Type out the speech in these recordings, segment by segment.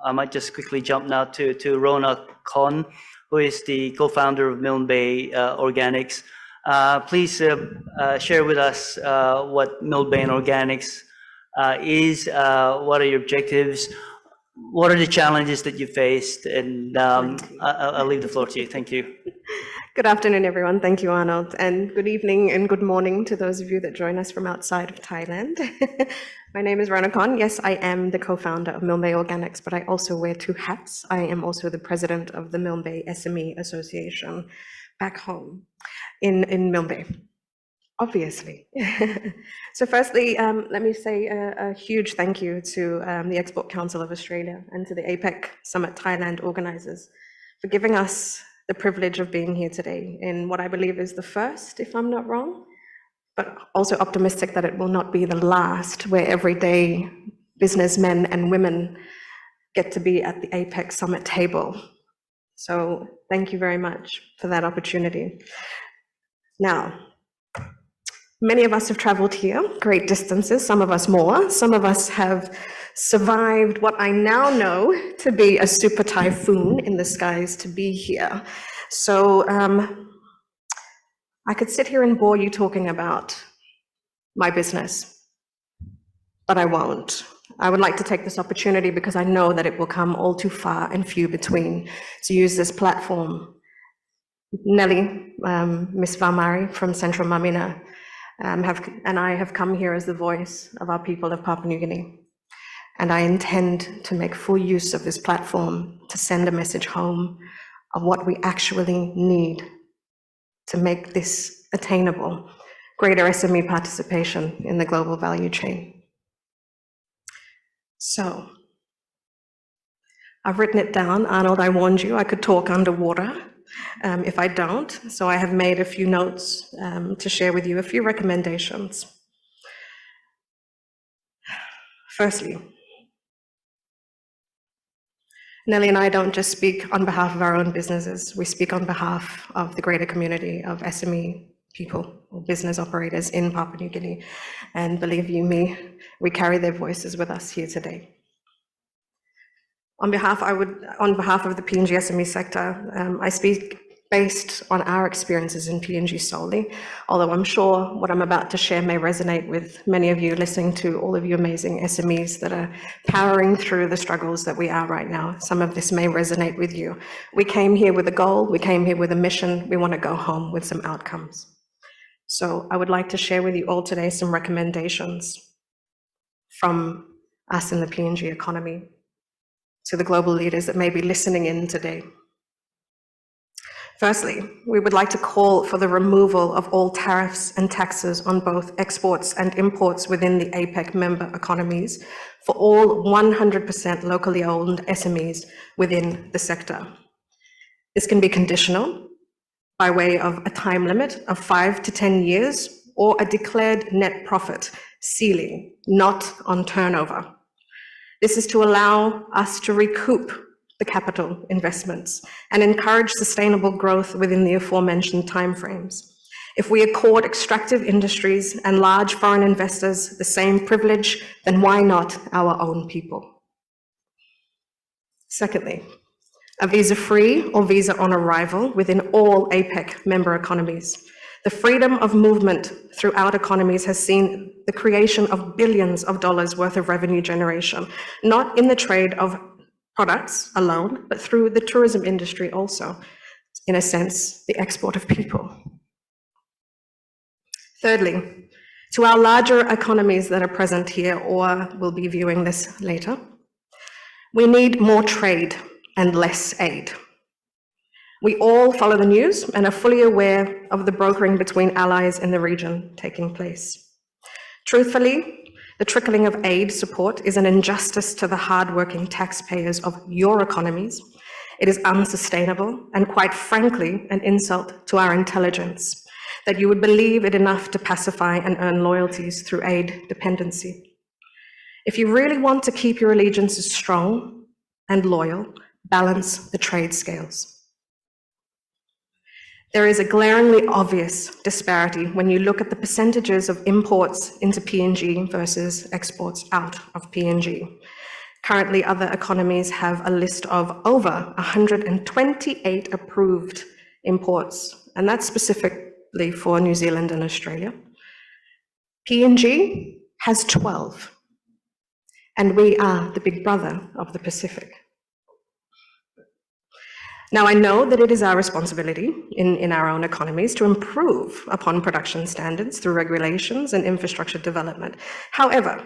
I might just quickly jump now to Rona Conn, who is the co-founder of Milne Bay Organics. Please share with us what Milne Bay Organics is, what are your objectives, what are the challenges that you faced, and I'll leave the floor to you. Thank you. Good afternoon, everyone. Thank you, Arnold. And good evening and good morning to those of you that join us from outside of Thailand. My name is Rona Conn. Yes, I am the co-founder of Milne Bay Organics, but I also wear two hats. I am also the president of the Milne Bay SME Association back home in Milne Bay, obviously. So firstly, let me say a huge thank you to the Export Council of Australia and to the Apec Summit Thailand organizers for giving us the privilege of being here today in what I believe is the first, if I'm not wrong, but also optimistic that it will not be the last, where everyday businessmen and women get to be at the Apec Summit table. So thank you very much for that opportunity. Now, many of us have traveled here great distances, some of us more, some of us have survived what I now know to be a super typhoon in the skies to be here. So I could sit here and bore you talking about my business, but I won't. I would like to take this opportunity because I know that it will come all too far and few between to use this platform. Nelly, Miss Valmari from Central Mamina, and I have come here as the voice of our people of Papua New Guinea. And I intend to make full use of this platform to send a message home of what we actually need to make this attainable, greater SME participation in the global value chain. So, I've written it down. Arnold, I warned you I could talk underwater if I don't. So I have made a few notes to share with you, a few recommendations. Firstly, Nelly and I don't just speak on behalf of our own businesses, we speak on behalf of the greater community of SME people or business operators in Papua New Guinea. And believe you me, we carry their voices with us here today. On behalf of the PNG SME sector, I speak based on our experiences in PNG solely, although I'm sure what I'm about to share may resonate with many of you listening to all of you amazing SMEs that are powering through the struggles that we are right now. Some of this may resonate with you. We came here with a goal, we came here with a mission, we want to go home with some outcomes. So I would like to share with you all today some recommendations from us in the PNG economy to the global leaders that may be listening in today. Firstly, we would like to call for the removal of all tariffs and taxes on both exports and imports within the APEC member economies for all 100% locally owned SMEs within the sector. This can be conditional by way of a time limit of 5 to 10 years or a declared net profit ceiling, not on turnover. This is to allow us to recoup the capital investments and encourage sustainable growth within the aforementioned timeframes. If we accord extractive industries and large foreign investors the same privilege, then why not our own people? Secondly, a visa-free or visa on arrival within all APEC member economies. The freedom of movement throughout economies has seen the creation of billions of dollars worth of revenue generation, not in the trade of products alone, but through the tourism industry also, in a sense, the export of people. Thirdly, to our larger economies that are present here or will be viewing this later, we need more trade and less aid. We all follow the news and are fully aware of the brokering between allies in the region taking place. Truthfully, the trickling of aid support is an injustice to the hardworking taxpayers of your economies. It is unsustainable and, quite frankly, an insult to our intelligence that you would believe it enough to pacify and earn loyalties through aid dependency. If you really want to keep your allegiances strong and loyal, balance the trade scales. There is a glaringly obvious disparity when you look at the percentages of imports into PNG versus exports out of PNG. Currently, other economies have a list of over 128 approved imports, and that's specifically for New Zealand and Australia. PNG has 12, and we are the big brother of the Pacific. Now, I know that it is our responsibility in our own economies to improve upon production standards through regulations and infrastructure development. However,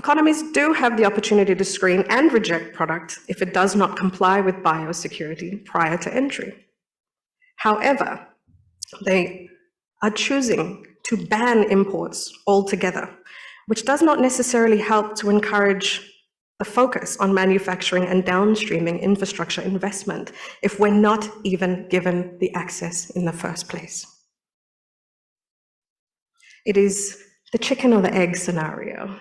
economies do have the opportunity to screen and reject product if it does not comply with biosecurity prior to entry. However, they are choosing to ban imports altogether, which does not necessarily help to encourage the focus on manufacturing and downstreaming infrastructure investment if we're not even given the access in the first place. It is the chicken or the egg scenario.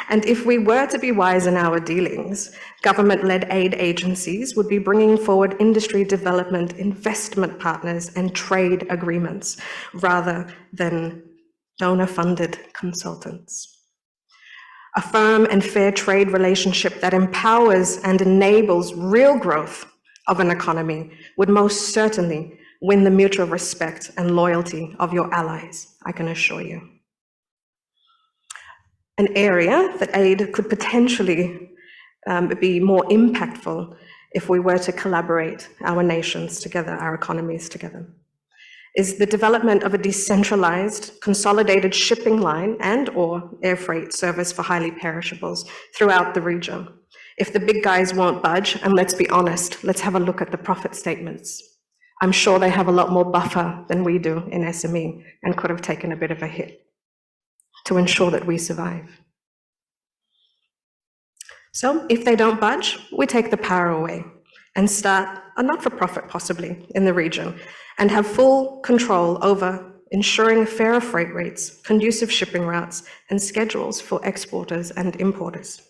And if we were to be wise in our dealings, government-led aid agencies would be bringing forward industry development, investment partners, and trade agreements rather than donor-funded consultants. A firm and fair trade relationship that empowers and enables real growth of an economy would most certainly win the mutual respect and loyalty of your allies, I can assure you. An area that aid could potentially be more impactful if we were to collaborate our nations together, our economies together, is the development of a decentralized, consolidated shipping line and/or air freight service for highly perishables throughout the region. If the big guys won't budge, and let's be honest, let's have a look at the profit statements. I'm sure they have a lot more buffer than we do in SME and could have taken a bit of a hit to ensure that we survive. So if they don't budge, we take the power away and start a not-for-profit possibly in the region and have full control over ensuring fairer freight rates, conducive shipping routes, and schedules for exporters and importers.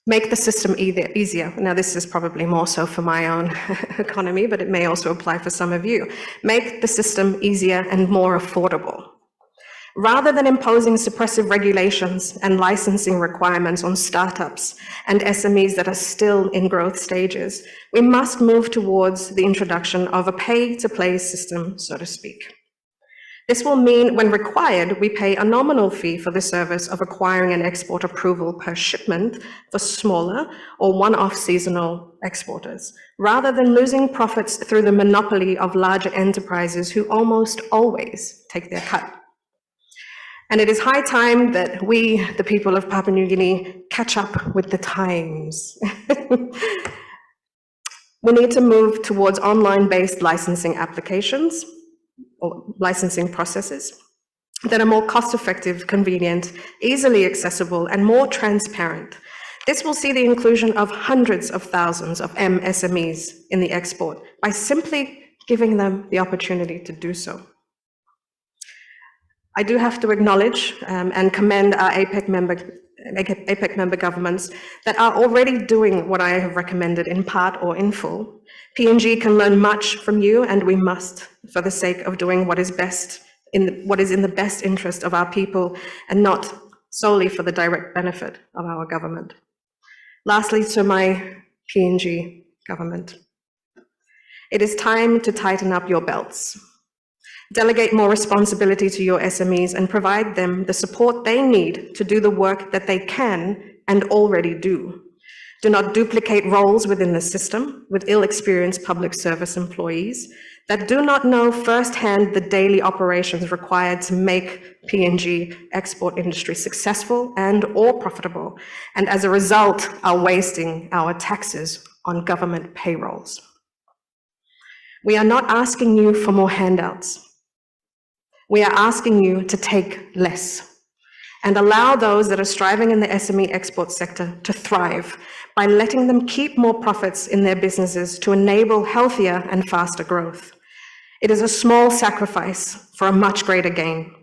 Make the system easier. Now, this is probably more so for my own economy, but it may also apply for some of you. Make the system easier and more affordable. Rather than imposing suppressive regulations and licensing requirements on startups and SMEs that are still in growth stages, we must move towards the introduction of a pay-to-play system, so to speak. This will mean, when required, we pay a nominal fee for the service of acquiring an export approval per shipment for smaller or one-off seasonal exporters, rather than losing profits through the monopoly of larger enterprises who almost always take their cut. And it is high time that we, the people of Papua New Guinea, catch up with the times. We need to move towards online-based licensing applications or licensing processes that are more cost-effective, convenient, easily accessible, and more transparent. This will see the inclusion of hundreds of thousands of MSMEs in the export by simply giving them the opportunity to do so. I do have to acknowledge and commend our APEC member governments that are already doing what I have recommended in part or in full. PNG can learn much from you, and we must, for the sake of doing what is best what is in the best interest of our people, and not solely for the direct benefit of our government. Lastly, to my PNG government, it is time to tighten up your belts. Delegate more responsibility to your SMEs and provide them the support they need to do the work that they can and already do. Do not duplicate roles within the system with ill-experienced public service employees that do not know firsthand the daily operations required to make PNG export industry successful and/or profitable, and as a result are wasting our taxes on government payrolls. We are not asking you for more handouts. We are asking you to take less and allow those that are striving in the SME export sector to thrive by letting them keep more profits in their businesses to enable healthier and faster growth. It is a small sacrifice for a much greater gain.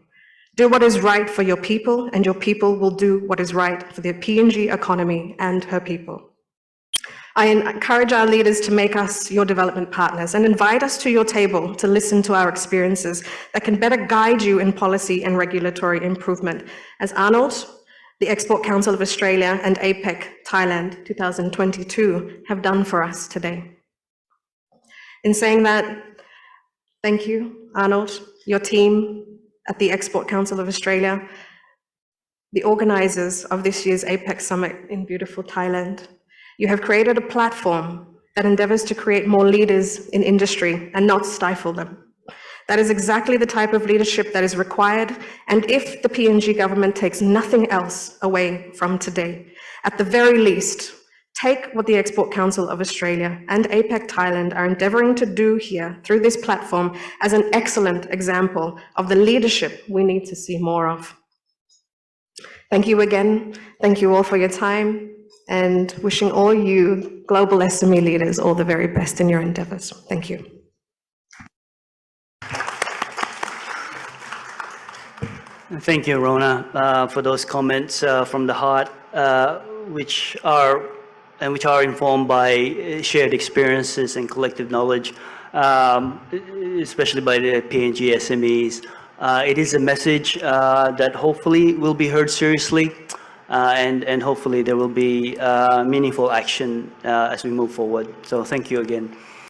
Do what is right for your people, and your people will do what is right for the PNG economy and her people. I encourage our leaders to make us your development partners and invite us to your table to listen to our experiences that can better guide you in policy and regulatory improvement. As Arnold, the Export Council of Australia and APEC Thailand 2022 have done for us today. In saying that, thank you, Arnold, your team at the Export Council of Australia, the organizers of this year's APEC Summit in beautiful Thailand. You have created a platform that endeavors to create more leaders in industry and not stifle them. That is exactly the type of leadership that is required, and if the PNG government takes nothing else away from today, at the very least, take what the Export Council of Australia and APEC Thailand are endeavoring to do here through this platform as an excellent example of the leadership we need to see more of. Thank you again. Thank you all for your time, and wishing all you global SME leaders all the very best in your endeavors. Thank you. Thank you, Rona, for those comments from the heart, which are informed by shared experiences and collective knowledge, especially by the PNG SMEs. It is a message that hopefully will be heard seriously, and hopefully there will be meaningful action as we move forward. So thank you again.